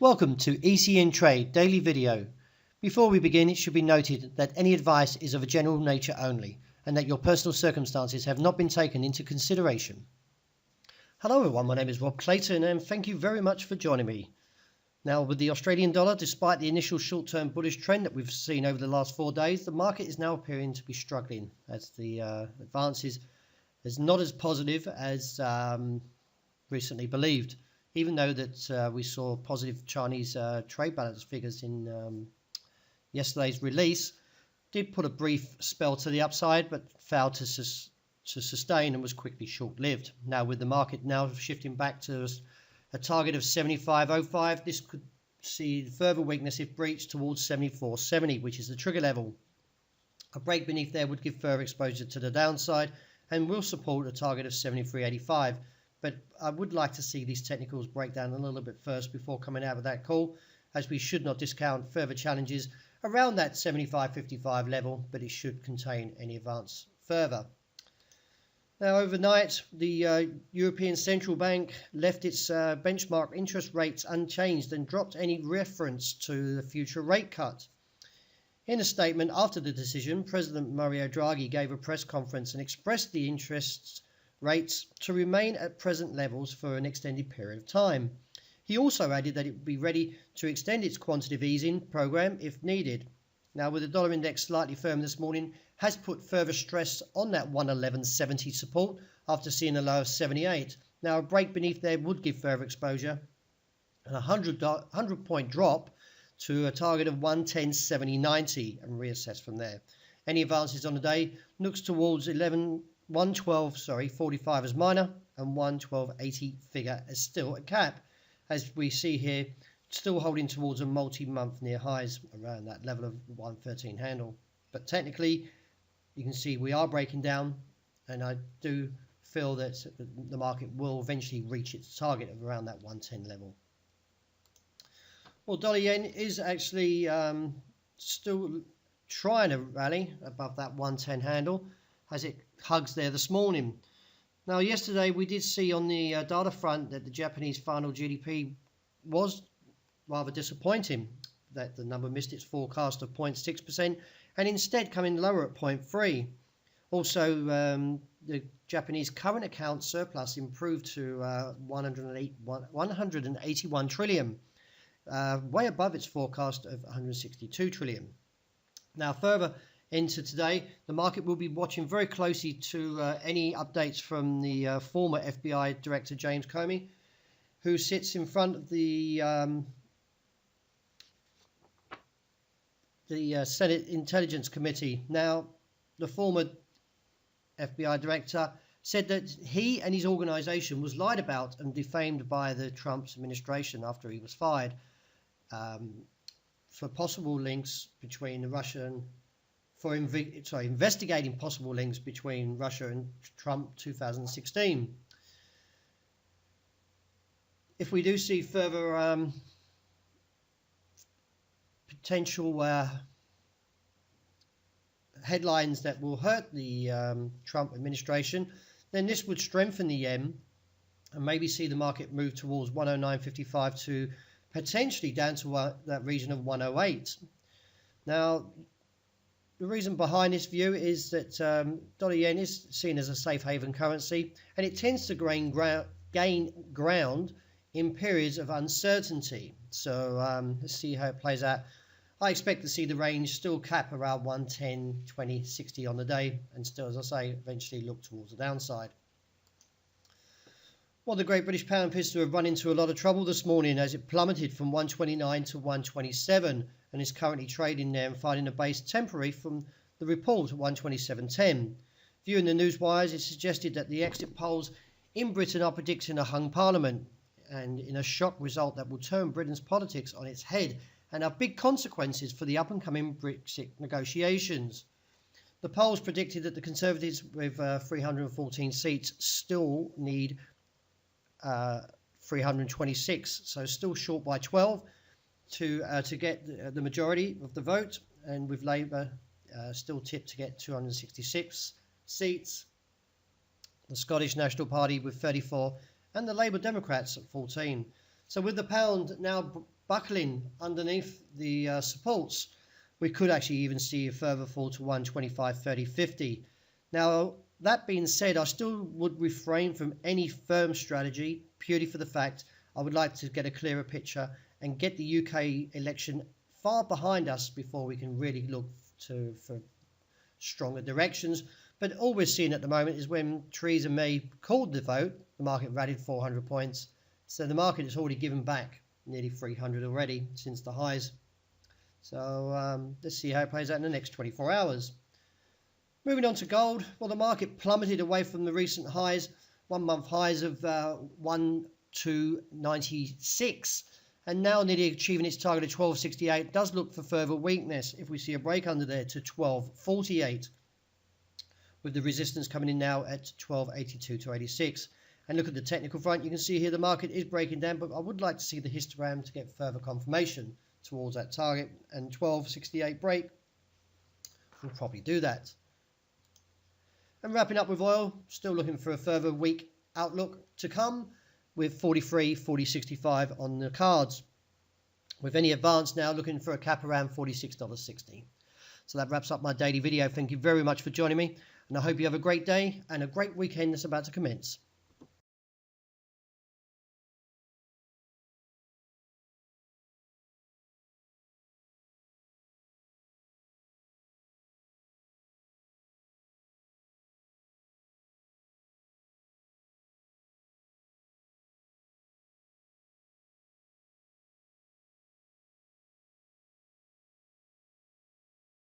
Welcome to ECN Trade Daily Video. Before we begin, it should be noted that any advice is of a general nature only and that your personal circumstances have not been taken into consideration. Hello everyone, my name is Rob Clayton and thank you very much for joining me. Now with the Australian dollar, despite the initial short-term bullish trend that we've seen over the last 4 days, the market is now appearing to be struggling as the advances is not as positive as recently believed. Even though that we saw positive Chinese trade balance figures in yesterday's release, did put a brief spell to the upside, but failed to sustain and was quickly short-lived. Now, with the market now shifting back to a target of 75.05, this could see further weakness if breached towards 74.70, which is the trigger level. A break beneath there would give further exposure to the downside and will support a target of 73.85. But I would like to see these technicals break down a little bit first before coming out of that call, as we should not discount further challenges around that 75.55 level, but it should contain any advance further. Now overnight, the European Central Bank left its benchmark interest rates unchanged and dropped any reference to the future rate cut. In a statement after the decision, President Mario Draghi gave a press conference and expressed the interest rates to remain at present levels for an extended period of time. He also added that it would be ready to extend its quantitative easing program if needed. Now, with the dollar index slightly firm this morning, has put further stress on that 111.70 support after seeing a low of 78. Now, a break beneath there would give further exposure, and a 100 point drop to a target of 110.70.90 and reassess from there. Any advances on the day looks towards 112.45 as minor and 112.80 figure as still a cap, as we see here still holding towards a multi-month near highs around that level of 113 handle. But technically you can see we are breaking down, and I do feel that the market will eventually reach its target of around that 110 level. Well, dollar yen is actually still trying to rally above that 110 handle as it hugs there this morning. Now, yesterday we did see on the data front that the Japanese final GDP was rather disappointing, that the number missed its forecast of 0.6% and instead coming lower at 0.3%. Also, the Japanese current account surplus improved to 181 trillion, way above its forecast of 162 trillion. Now, further into today, the market will be watching very closely to any updates from the former FBI Director James Comey, who sits in front of the Senate Intelligence Committee. Now, the former FBI Director said that he and his organization was lied about and defamed by the Trump's administration after he was fired for possible links between the Russian investigating possible links between Russia and Trump 2016. If we do see further potential headlines that will hurt the Trump administration, then this would strengthen the yen and maybe see the market move towards 109.55 to potentially down to that region of 108. Now, the reason behind this view is that dollar yen is seen as a safe haven currency, and it tends to gain ground in periods of uncertainty. So let's see how it plays out. I expect to see the range still cap around 110, 20, 60 on the day, and still, as I say, eventually look towards the downside. Well, the Great British Pound appears to have run into a lot of trouble this morning as it plummeted from 129 to 127 and is currently trading there and finding a base temporary from the report at 127.10. Viewing the news wires, it suggested that the exit polls in Britain are predicting a hung parliament, and in a shock result that will turn Britain's politics on its head and have big consequences for the up-and-coming Brexit negotiations. The polls predicted that the Conservatives, with 314 seats, still need 326, so still short by 12 to get the majority of the vote, and with Labour still tipped to get 266 seats, the Scottish National Party with 34, and the Labour Democrats at 14. So with the pound now buckling underneath the supports, we could actually even see a further fall to 125.30.50. Now, that being said, I still would refrain from any firm strategy purely for the fact I would like to get a clearer picture and get the UK election far behind us before we can really look for stronger directions. But all we're seeing at the moment is when Theresa May called the vote, the market rallied 400 points. So the market has already given back nearly 300 already since the highs. So let's see how it plays out in the next 24 hours. Moving on to gold, well, the market plummeted away from the recent highs, 1 month highs of 1,296, and now nearly achieving its target of 1268. Does look for further weakness if we see a break under there to 1248, with the resistance coming in now at 1282 to 86. And look at the technical front, you can see here the market is breaking down, but I would like to see the histogram to get further confirmation towards that target, and 1268 break will probably do that. And wrapping up with oil, still looking for a further weak outlook to come with 43.4065 on the cards. With any advance now looking for a cap around $46.60. So that wraps up my daily video. Thank you very much for joining me, and I hope you have a great day and a great weekend that's about to commence.